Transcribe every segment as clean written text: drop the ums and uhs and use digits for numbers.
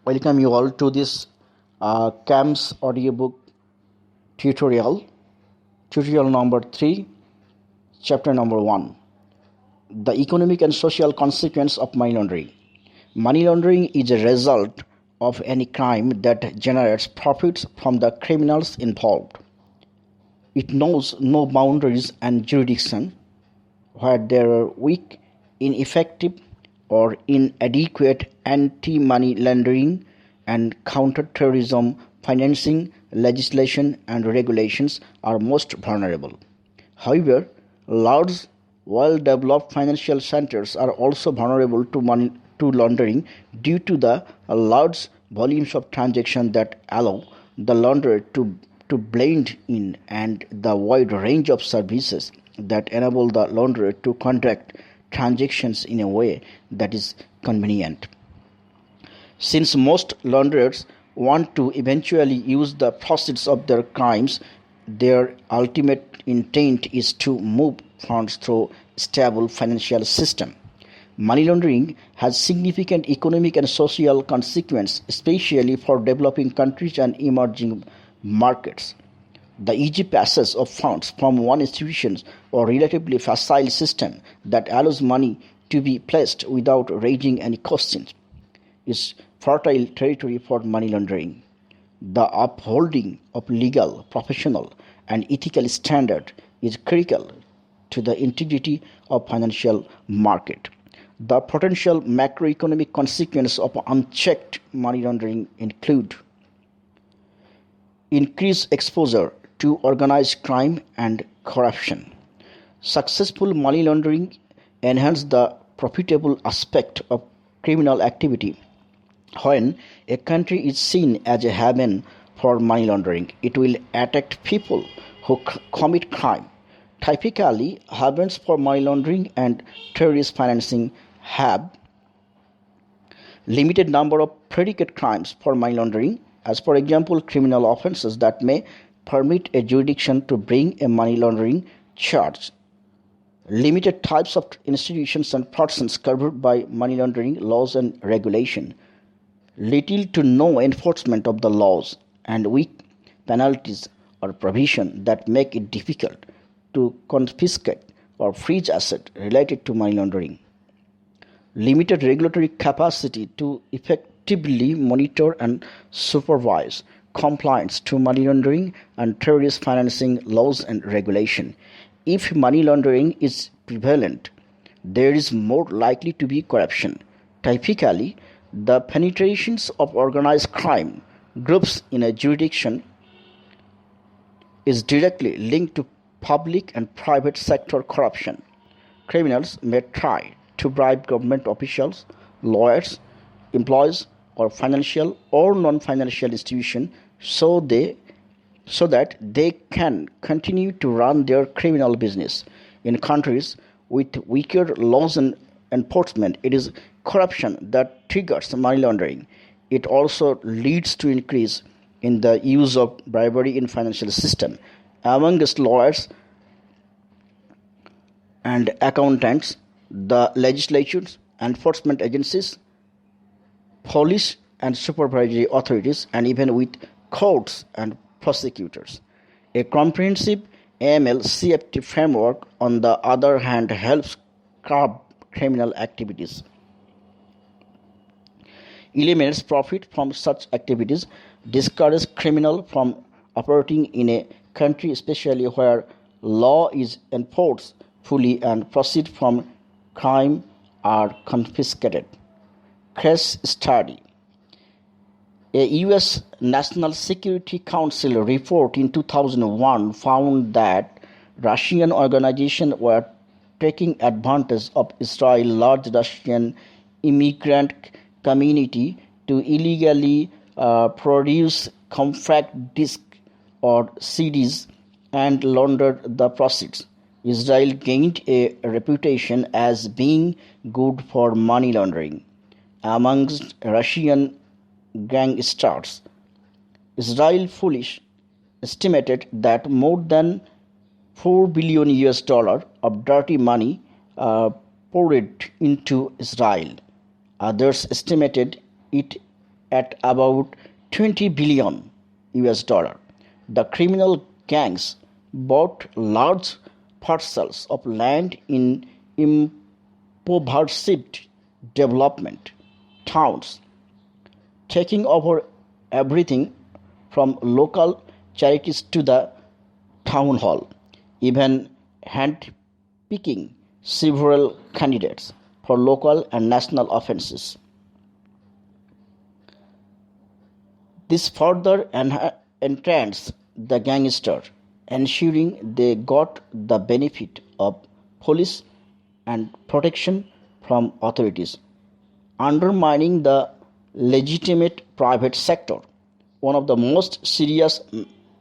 Welcome you all to this CAMS audiobook tutorial number 3, chapter number 1. The economic and social consequence of money laundering. Money laundering is a result of any crime that generates profits from the criminals involved. It knows no boundaries and jurisdiction. Where there are weak, ineffective, or inadequate anti-money laundering and counter-terrorism financing legislation and regulations are most vulnerable. However, large, well-developed financial centers are also vulnerable to money laundering due to the large volumes of transactions that allow the launderer to blend in and the wide range of services that enable the launderer to conduct transactions in a way that is convenient. Since most launderers want to eventually use the proceeds of their crimes, their ultimate intent is to move funds through a stable financial system. Money laundering has significant economic and social consequences, especially for developing countries and emerging markets. The easy passage of funds from one institution or relatively facile system that allows money to be placed without raising any questions is fertile territory for money laundering. The upholding of legal, professional, and ethical standards is critical to the integrity of financial market. The potential macroeconomic consequences of unchecked money laundering include increased exposure to organized crime and corruption. Successful money laundering enhances the profitable aspect of criminal activity. When a country is seen as a haven for money laundering, it will attract people who commit crime. Typically, havens for money laundering and terrorist financing have limited number of predicate crimes for money laundering, as for example criminal offences that may permit a jurisdiction to bring a money laundering charge. Limited types of institutions and persons covered by money laundering laws and regulation. Little to no enforcement of the laws and weak penalties or provision that make it difficult to confiscate or freeze assets related to money laundering. Limited regulatory capacity to effectively monitor and supervise compliance to money laundering and terrorist financing laws and regulation. If money laundering is prevalent, there is more likely to be corruption. Typically, the penetrations of organized crime groups in a jurisdiction is directly linked to public and private sector corruption. Criminals may try to bribe government officials, lawyers, employees, or financial or non-financial institutions so that they can continue to run their criminal business. In countries with weaker laws and enforcement, it is corruption that triggers money laundering. It also leads to increase in the use of bribery in financial system. Amongst lawyers and accountants, the legislatures, enforcement agencies, police and supervisory authorities, and even with courts and prosecutors. A comprehensive AML CFT framework, on the other hand, helps curb criminal activities. Eliminates profit from such activities, discourages criminals from operating in a country, especially where law is enforced fully and proceeds from crime are confiscated. Case study. A U.S. National Security Council report in 2001 found that Russian organizations were taking advantage of Israel's large Russian immigrant community to illegally produce compact discs or CDs and launder the proceeds. Israel gained a reputation as being good for money laundering amongst Russian gangsters. Israel Foolish estimated that more than $4 billion of dirty money poured into Israel. Others estimated it at about 20 billion US dollar. The criminal gangs bought large parcels of land in impoverished development towns, taking over everything from local charities to the town hall, even handpicking several candidates for local and national offices. This further entranced the gangster, ensuring they got the benefit of police and protection from authorities, undermining the legitimate private sector. One of the most serious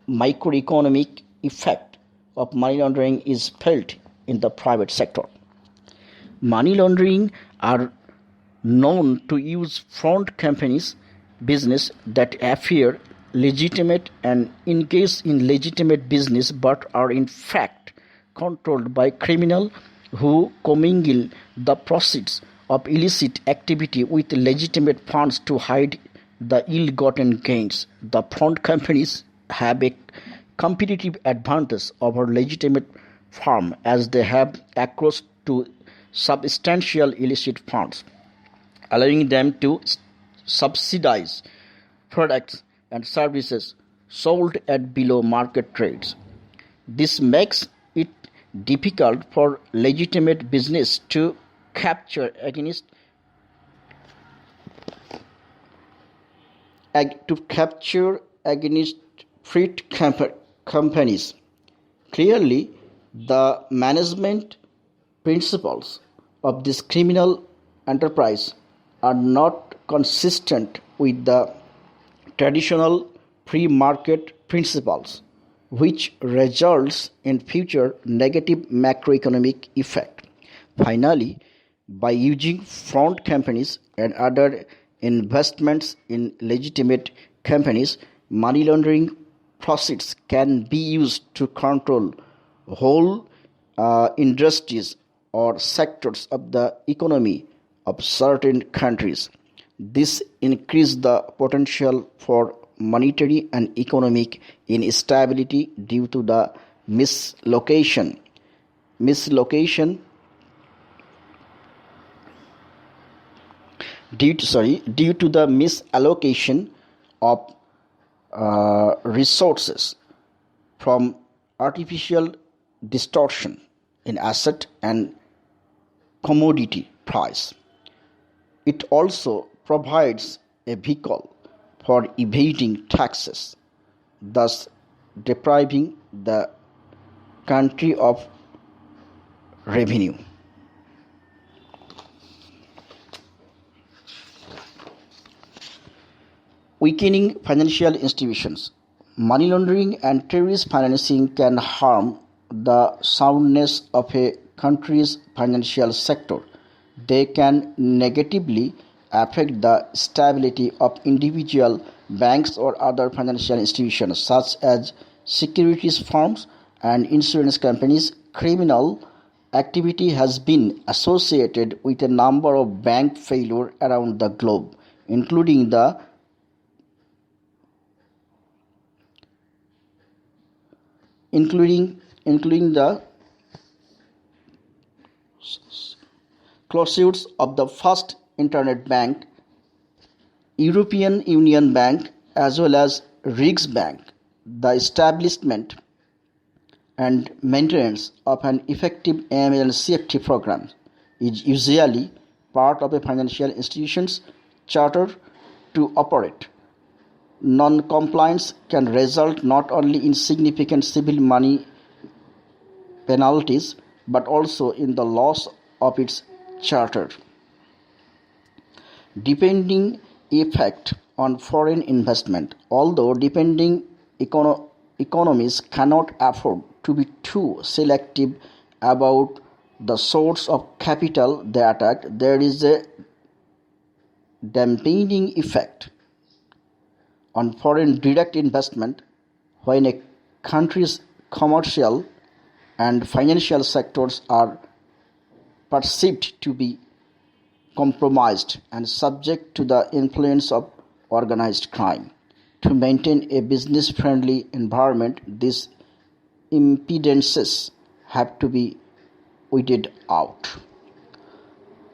microeconomic effects of money laundering is felt in the private sector. Money laundering are known to use front companies business that appear legitimate and engage in legitimate business but are in fact controlled by criminals who commingle the proceeds of illicit activity with legitimate funds to hide the ill-gotten gains. The front companies have a competitive advantage over legitimate firms as they have access to substantial illicit funds, allowing them to subsidize products and services sold at below market rates. This makes it difficult for legitimate business to capture against free companies. Clearly, the management principles of this criminal enterprise are not consistent with the traditional free market principles, which results in future negative macroeconomic effect. Finally, by using front companies and other investments in legitimate companies, money laundering proceeds can be used to control whole industries or sectors of the economy of certain countries. This increases the potential for monetary and economic instability due to the mislocation due to the misallocation of resources from artificial distortion in asset and commodity price. It also provides a vehicle for evading taxes, thus depriving the country of revenue. Weakening financial institutions. Money laundering and terrorist financing can harm the soundness of a country's financial sector. They can negatively affect the stability of individual banks or other financial institutions such as securities firms and insurance companies. Criminal activity has been associated with a number of bank failures around the globe, including the closures of the first internet bank, European Union Bank, as well as Riggs Bank. The establishment and maintenance of an effective AML and CFT program is usually part of a financial institution's charter to operate. Non-compliance can result not only in significant civil money penalties but also in the loss of its charter. Depending effect on foreign investment. Although depending economies cannot afford to be too selective about the source of capital they attract, there is a dampening effect on foreign direct investment when a country's commercial and financial sectors are perceived to be compromised and subject to the influence of organized crime. To maintain a business-friendly environment, these impedances have to be weeded out.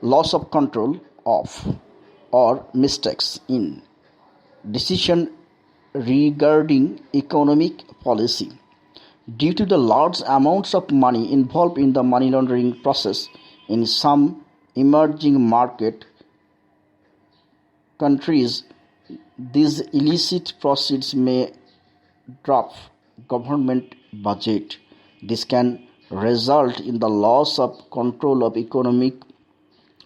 Loss of control of or mistakes in decision regarding economic policy. Due to the large amounts of money involved in the money laundering process in some emerging market countries, these illicit proceeds may dwarf government budget. This can result in the loss of control of economic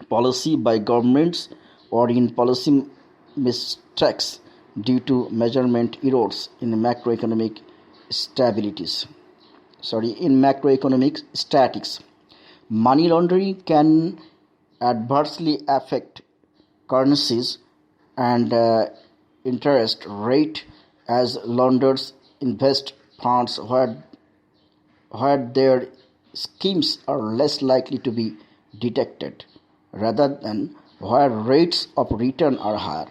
policy by governments or in policy mistakes due to measurement errors in macroeconomic statistics. Money laundering can adversely affect currencies and interest rate as launderers invest funds where their schemes are less likely to be detected rather than where rates of return are higher.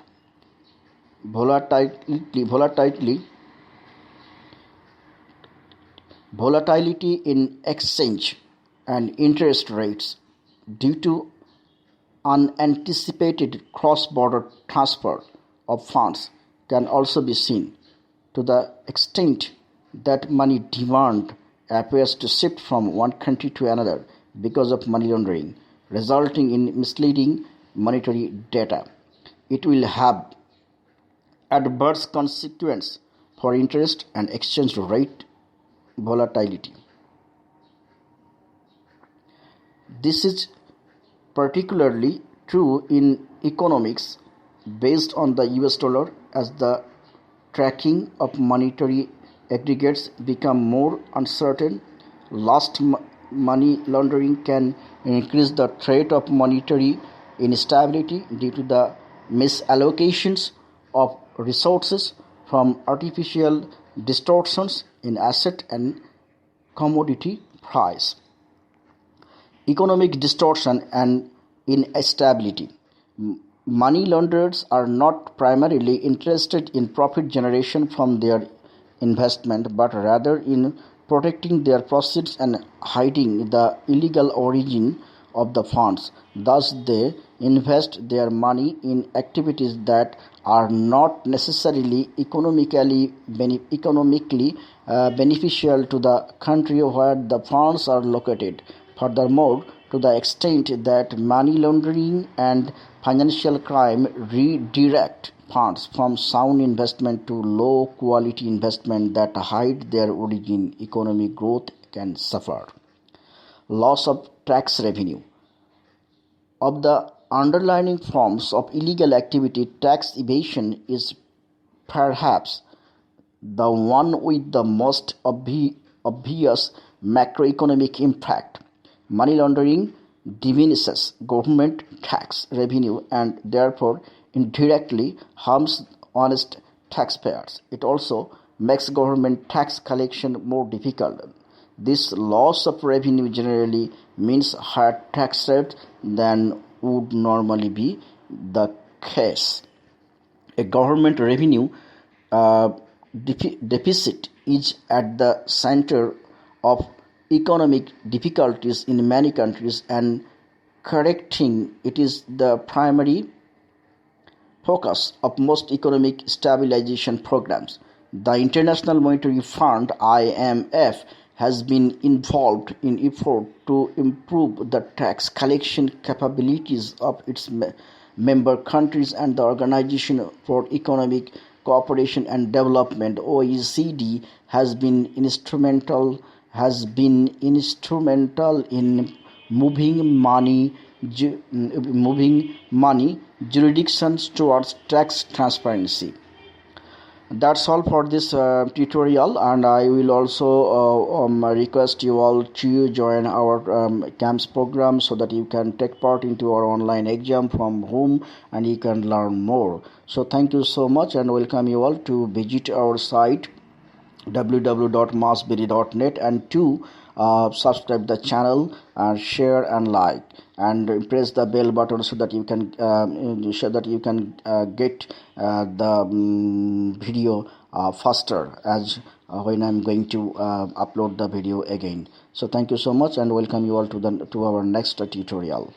Volatility in exchange and interest rates due to unanticipated cross-border transfer of funds can also be seen, to the extent that money demand appears to shift from one country to another because of money laundering, resulting in misleading monetary data. It will have adverse consequences for interest and exchange rate volatility. This is particularly true in economics based on the US dollar, as the tracking of monetary aggregates become more uncertain. Money laundering can increase the threat of monetary instability due to the misallocations of resources from artificial distortions in asset and commodity price. Economic distortion and instability. Money launderers are not primarily interested in profit generation from their investment, but rather in protecting their proceeds and hiding the illegal origin of the funds. Thus, they invest their money in activities that are not necessarily economically beneficial to the country where the funds are located. Furthermore, to the extent that money laundering and financial crime redirect funds from sound investment to low quality investment that hide their origin, economic growth can suffer. Loss of tax revenue. Of the underlying forms of illegal activity, tax evasion is perhaps the one with the most obvious macroeconomic impact. Money laundering diminishes government tax revenue and therefore indirectly harms honest taxpayers. It also makes government tax collection more difficult. This loss of revenue generally means higher tax rates than would normally be the case. A government revenue deficit is at the center of economic difficulties in many countries, and correcting it is the primary focus of most economic stabilization programs. The International Monetary Fund (IMF) has been involved in effort to improve the tax collection capabilities of its member countries, and the Organization for Economic Cooperation and Development (OECD) has been instrumental in moving money jurisdictions towards tax transparency. That's all for this tutorial, and I will also request you all to join our CAMS program so that you can take part into our online exam from home and you can learn more. So thank you so much, and welcome you all to visit our site www.massbd.net and to subscribe the channel and share and like, and press the bell button so that you can get the video faster as when I'm going to upload the video again. So thank you so much, and welcome you all to our next tutorial.